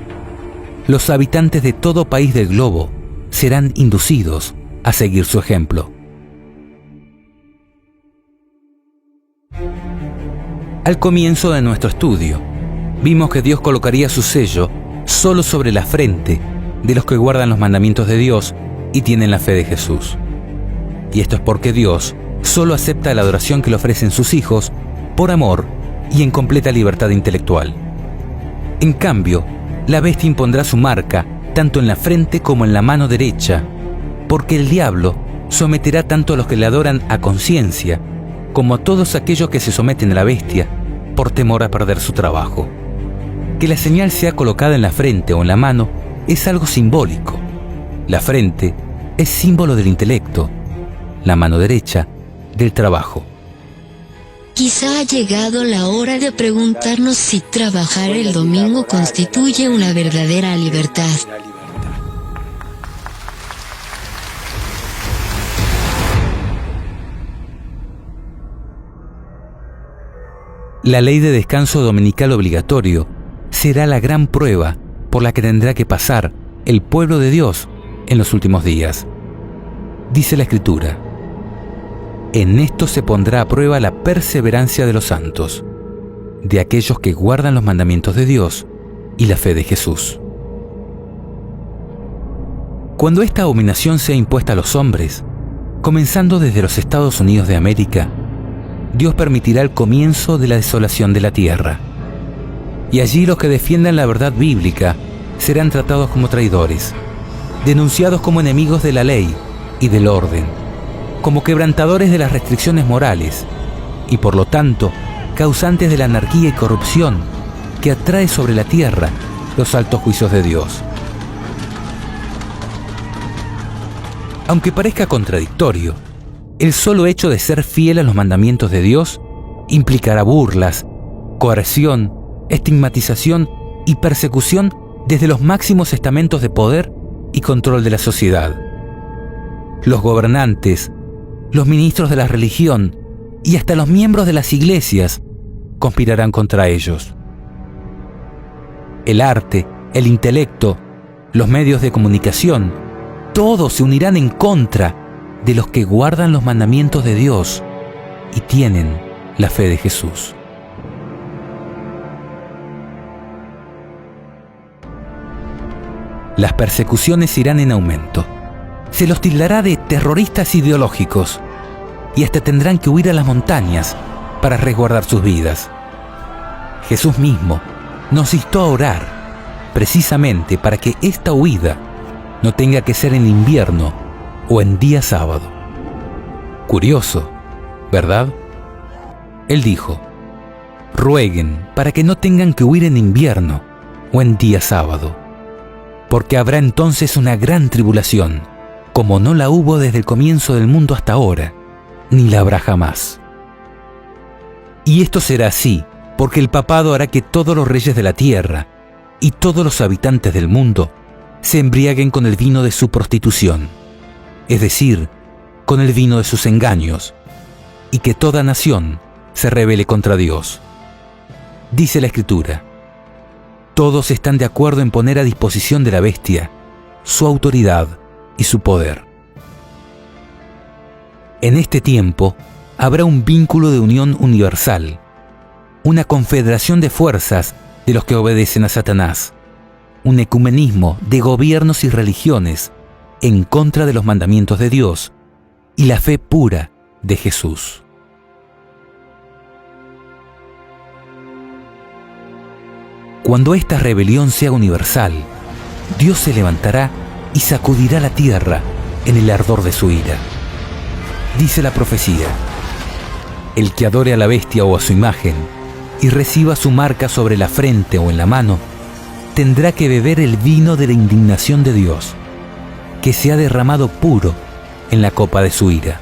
los habitantes de todo país del globo serán inducidos a seguir su ejemplo. Al comienzo de nuestro estudio, vimos que Dios colocaría su sello solo sobre la frente de los que guardan los mandamientos de Dios y tienen la fe de Jesús. Y esto es porque Dios solo acepta la adoración que le ofrecen sus hijos por amor y en completa libertad intelectual. En cambio, la bestia impondrá su marca tanto en la frente como en la mano derecha, porque el diablo someterá tanto a los que le adoran a conciencia como a todos aquellos que se someten a la bestia por temor a perder su trabajo. Que la señal sea colocada en la frente o en la mano es algo simbólico. La frente es símbolo del intelecto, la mano derecha del trabajo. Quizá ha llegado la hora de preguntarnos si trabajar el domingo constituye una verdadera libertad. La ley de descanso dominical obligatorio será la gran prueba por la que tendrá que pasar el pueblo de Dios en los últimos días. Dice la Escritura: en esto se pondrá a prueba la perseverancia de los santos, de aquellos que guardan los mandamientos de Dios y la fe de Jesús. Cuando esta abominación sea impuesta a los hombres, comenzando desde los Estados Unidos de América, Dios permitirá el comienzo de la desolación de la tierra. Y allí los que defiendan la verdad bíblica serán tratados como traidores, denunciados como enemigos de la ley y del orden, como quebrantadores de las restricciones morales y por lo tanto causantes de la anarquía y corrupción que atrae sobre la tierra los altos juicios de Dios. Aunque parezca contradictorio, el solo hecho de ser fiel a los mandamientos de Dios implicará burlas, coerción, estigmatización y persecución desde los máximos estamentos de poder y control de la sociedad. Los gobernantes, los ministros de la religión y hasta los miembros de las iglesias conspirarán contra ellos. El arte, el intelecto, los medios de comunicación, todos se unirán en contra de los que guardan los mandamientos de Dios y tienen la fe de Jesús. Las persecuciones irán en aumento. Se los tildará de terroristas ideológicos y hasta tendrán que huir a las montañas para resguardar sus vidas. Jesús mismo nos instó a orar precisamente para que esta huida no tenga que ser en invierno o en día sábado. Curioso, ¿verdad? Él dijo: rueguen para que no tengan que huir en invierno o en día sábado, porque habrá entonces una gran tribulación, como no la hubo desde el comienzo del mundo hasta ahora, ni la habrá jamás. Y esto será así, porque el papado hará que todos los reyes de la tierra y todos los habitantes del mundo se embriaguen con el vino de su prostitución, es decir, con el vino de sus engaños, y que toda nación se rebele contra Dios. Dice la Escritura: todos están de acuerdo en poner a disposición de la bestia su autoridad y su poder. En este tiempo habrá un vínculo de unión universal, una confederación de fuerzas de los que obedecen a Satanás, un ecumenismo de gobiernos y religiones en contra de los mandamientos de Dios y la fe pura de Jesús. Cuando esta rebelión sea universal, Dios se levantará y sacudirá la tierra en el ardor de su ira. Dice la profecía: el que adore a la bestia o a su imagen y reciba su marca sobre la frente o en la mano, tendrá que beber el vino de la indignación de Dios, que se ha derramado puro en la copa de su ira.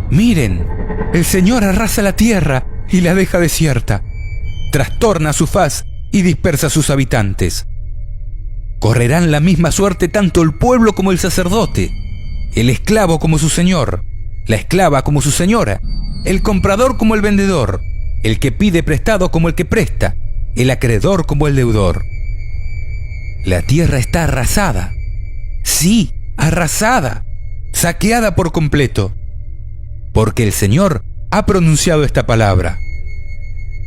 Miren, el Señor arrasa la tierra y la deja desierta, trastorna su faz y dispersa a sus habitantes. Correrán la misma suerte tanto el pueblo como el sacerdote, el esclavo como su señor, la esclava como su señora, el comprador como el vendedor, el que pide prestado como el que presta, el acreedor como el deudor. La tierra está arrasada, sí, arrasada, saqueada por completo. porque el Señor ha pronunciado esta palabra.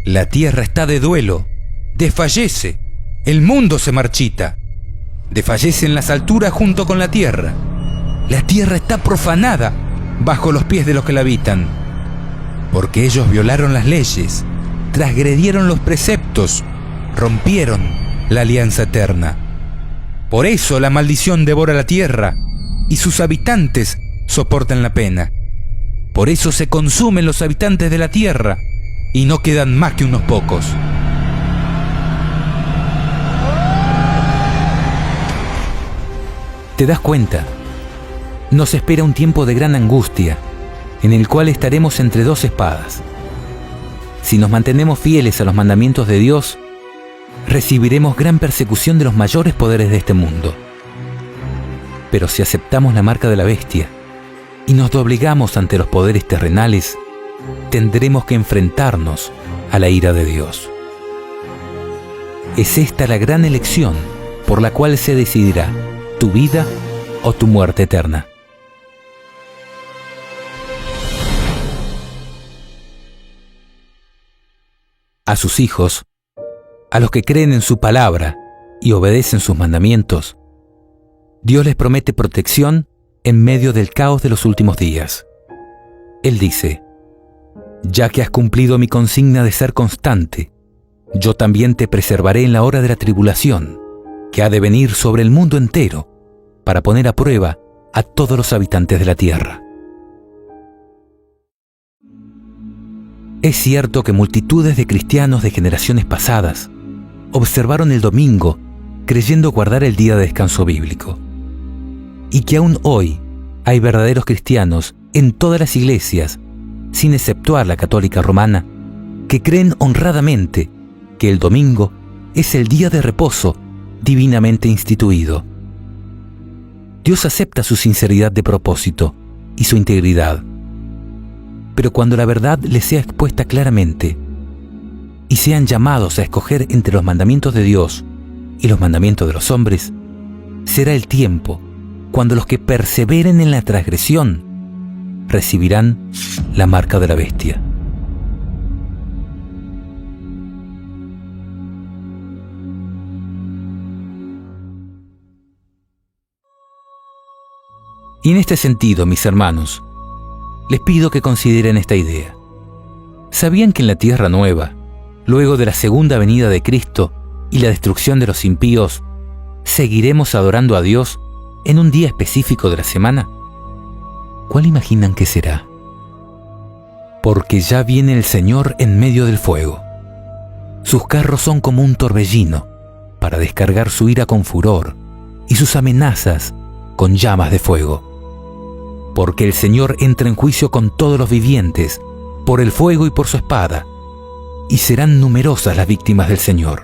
La tierra está de duelo, desfallece, el mundo se marchita, desfallece en las alturas junto con la tierra está profanada bajo los pies de los que la habitan, porque ellos violaron las leyes, transgredieron los preceptos, rompieron la alianza eterna. Por eso la maldición devora la tierra y sus habitantes soportan la pena. Por eso se consumen los habitantes de la tierra y no quedan más que unos pocos. ¿Te das cuenta? Nos espera un tiempo de gran angustia, en el cual estaremos entre dos espadas. Si nos mantenemos fieles a los mandamientos de Dios, recibiremos gran persecución de los mayores poderes de este mundo. Pero si aceptamos la marca de la bestia y nos doblegamos ante los poderes terrenales, tendremos que enfrentarnos a la ira de Dios. Es esta la gran elección por la cual se decidirá tu vida o tu muerte eterna. A sus hijos, a los que creen en su palabra y obedecen sus mandamientos, Dios les promete protección en medio del caos de los últimos días. Él dice: ya que has cumplido mi consigna de ser constante, yo también te preservaré en la hora de la tribulación, que ha de venir sobre el mundo entero, para poner a prueba a todos los habitantes de la tierra. Es cierto que multitudes de cristianos de generaciones pasadas observaron el domingo creyendo guardar el día de descanso bíblico, y que aún hoy hay verdaderos cristianos en todas las iglesias, sin exceptuar la católica romana, que creen honradamente que el domingo es el día de reposo divinamente instituido. Dios acepta su sinceridad de propósito y su integridad, pero cuando la verdad les sea expuesta claramente y sean llamados a escoger entre los mandamientos de Dios y los mandamientos de los hombres, será el tiempo cuando los que perseveren en la transgresión recibirán la marca de la bestia. Y en este sentido, mis hermanos, les pido que consideren esta idea. ¿Sabían que en la Tierra Nueva, luego de la segunda venida de Cristo y la destrucción de los impíos, seguiremos adorando a Dios en un día específico de la semana? ¿Cuál imaginan que será? Porque ya viene el Señor en medio del fuego. Sus carros son como un torbellino para descargar su ira con furor y sus amenazas con llamas de fuego. Porque el Señor entra en juicio con todos los vivientes, por el fuego y por su espada, y serán numerosas las víctimas del Señor.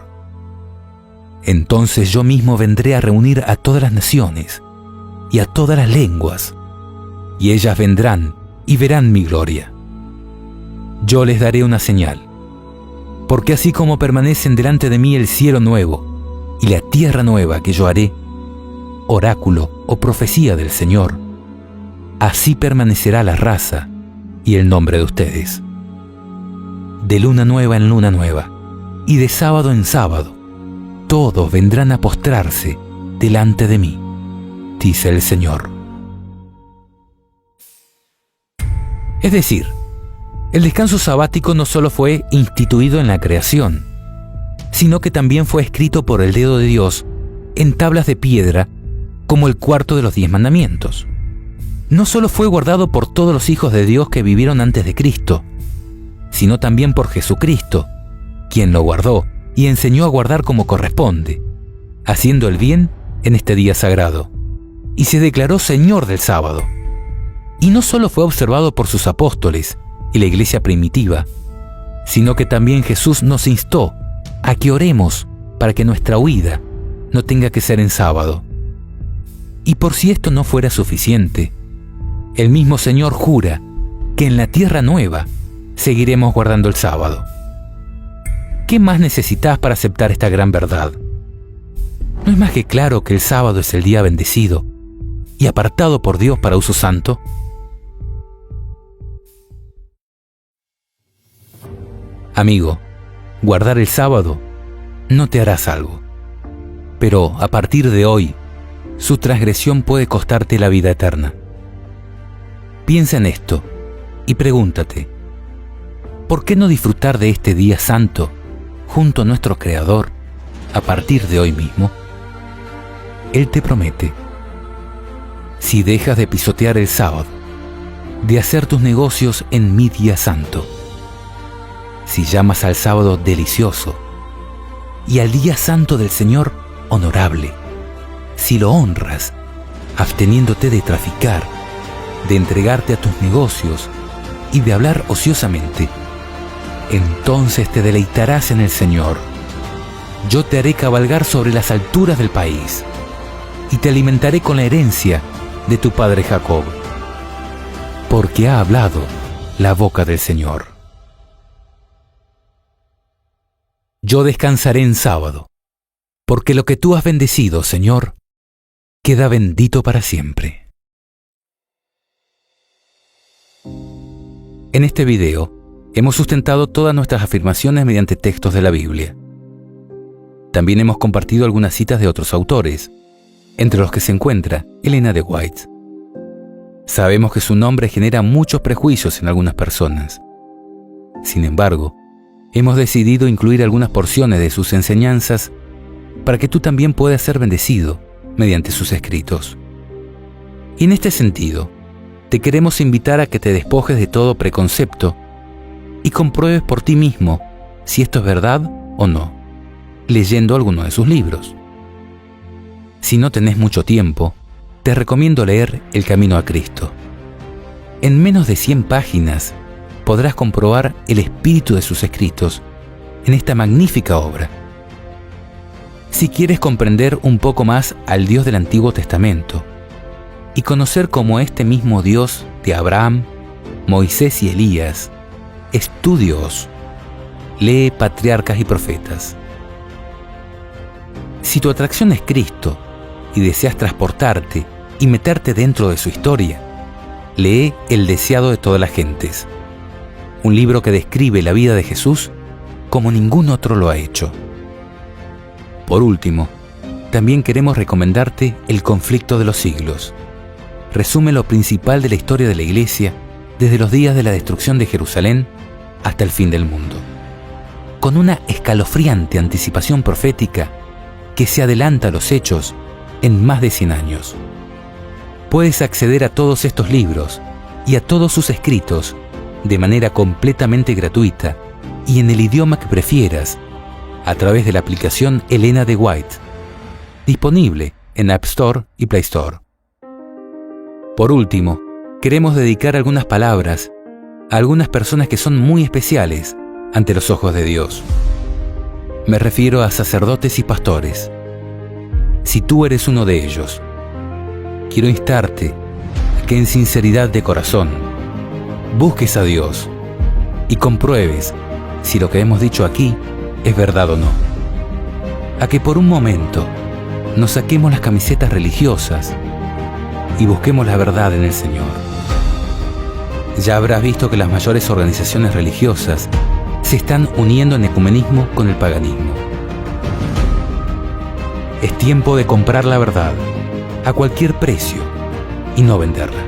Entonces yo mismo vendré a reunir a todas las naciones y a todas las lenguas, y ellas vendrán y verán mi gloria. Yo les daré una señal, porque así como permanecen delante de mí el cielo nuevo y la tierra nueva que yo haré, oráculo o profecía del Señor, así permanecerá la raza y el nombre de ustedes. De luna nueva en luna nueva, y de sábado en sábado, todos vendrán a postrarse delante de mí, dice el Señor. Es decir, el descanso sabático no solo fue instituido en la creación, sino que también fue escrito por el dedo de Dios en tablas de piedra, como el cuarto de los 10 mandamientos. No solo fue guardado por todos los hijos de Dios que vivieron antes de Cristo, sino también por Jesucristo, quien lo guardó y enseñó a guardar como corresponde, haciendo el bien en este día sagrado, y se declaró Señor del sábado. Y no solo fue observado por sus apóstoles y la iglesia primitiva, sino que también Jesús nos instó a que oremos para que nuestra huida no tenga que ser en sábado. Y por si esto no fuera suficiente, el mismo Señor jura que en la tierra nueva seguiremos guardando el sábado. ¿Qué más necesitas para aceptar esta gran verdad? ¿No es más que claro que el sábado es el día bendecido y apartado por Dios para uso santo? Amigo, guardar el sábado no te hará salvo, pero a partir de hoy, su transgresión puede costarte la vida eterna. Piensa en esto y pregúntate, ¿por qué no disfrutar de este día santo junto a nuestro Creador a partir de hoy mismo? Él te promete, si dejas de pisotear el sábado, de hacer tus negocios en mi día santo, si llamas al sábado delicioso y al día santo del Señor honorable, si lo honras, absteniéndote de traficar, de entregarte a tus negocios y de hablar ociosamente, entonces te deleitarás en el Señor. Yo te haré cabalgar sobre las alturas del país y te alimentaré con la herencia de tu padre Jacob, porque ha hablado la boca del Señor. Yo descansaré en sábado, porque lo que tú has bendecido, Señor, queda bendito para siempre. En este video, hemos sustentado todas nuestras afirmaciones mediante textos de la Biblia. También hemos compartido algunas citas de otros autores, entre los que se encuentra Elena de White. Sabemos que su nombre genera muchos prejuicios en algunas personas. Sin embargo, hemos decidido incluir algunas porciones de sus enseñanzas para que tú también puedas ser bendecido mediante sus escritos. Y en este sentido, te queremos invitar a que te despojes de todo preconcepto y compruebes por ti mismo si esto es verdad o no, leyendo alguno de sus libros. Si no tenés mucho tiempo, te recomiendo leer El Camino a Cristo. En menos de 100 páginas podrás comprobar el espíritu de sus escritos en esta magnífica obra. Si quieres comprender un poco más al Dios del Antiguo Testamento y conocer cómo este mismo Dios de Abraham, Moisés y Elías es tu Dios, lee Patriarcas y Profetas. Si tu atracción es Cristo y deseas transportarte y meterte dentro de su historia, lee El deseado de todas las gentes, un libro que describe la vida de Jesús como ningún otro lo ha hecho. Por último, también queremos recomendarte El conflicto de los siglos. Resume lo principal de la historia de la Iglesia desde los días de la destrucción de Jerusalén hasta el fin del mundo, con una escalofriante anticipación profética que se adelanta a los hechos en más de 100 años. Puedes acceder a todos estos libros y a todos sus escritos de manera completamente gratuita y en el idioma que prefieras a través de la aplicación Elena de White, disponible en App Store y Play Store. Por último, queremos dedicar algunas palabras a algunas personas que son muy especiales ante los ojos de Dios. Me refiero a sacerdotes y pastores. Si tú eres uno de ellos, quiero instarte a que en sinceridad de corazón busques a Dios y compruebes si lo que hemos dicho aquí es verdad o no. A que por un momento nos saquemos las camisetas religiosas y busquemos la verdad en el Señor. Ya habrás visto que las mayores organizaciones religiosas se están uniendo en ecumenismo con el paganismo. Es tiempo de comprar la verdad a cualquier precio y no venderla.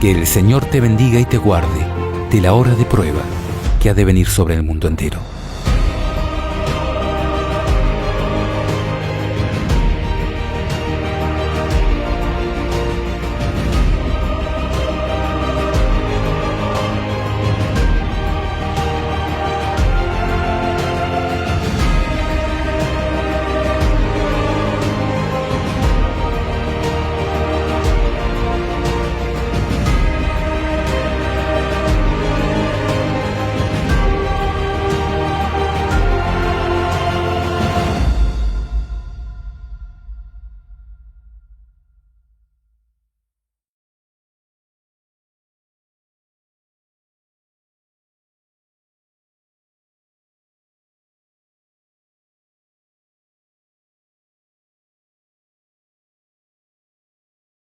Que el Señor te bendiga y te guarde de la hora de prueba que ha de venir sobre el mundo entero.